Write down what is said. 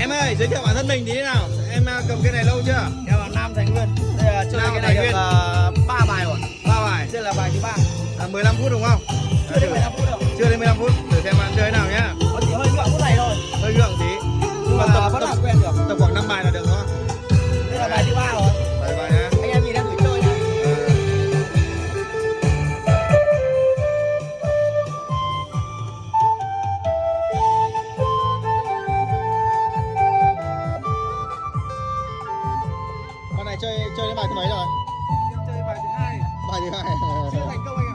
Em ơi, giới thiệu bản thân mình tí thế nào? Em cầm cái này lâu chưa? Em là Nam Thành Nguyên. Đây là chơi Nam cái này Thành được Nguyên. 3 bài rồi. 3 bài. Đây là bài thứ 3. 15 phút đúng không? Chưa đến 15 phút đâu. Chưa đến 15 phút. Thử xem bạn chơi thế nào nhá. Có chỉ hơi gượng phút này thôi. Hơi gượng tí. Nhưng mà tập vẫn làm quen được. tập khoảng 5 bài là được đúng không? Đây là bài thứ 3 rồi. Bài nhá. Anh em nhìn em thử chơi nhá. Bạn này chơi đến bài thứ mấy rồi? Em chơi bài thứ 2. Bài thứ 2. Chưa thành công anh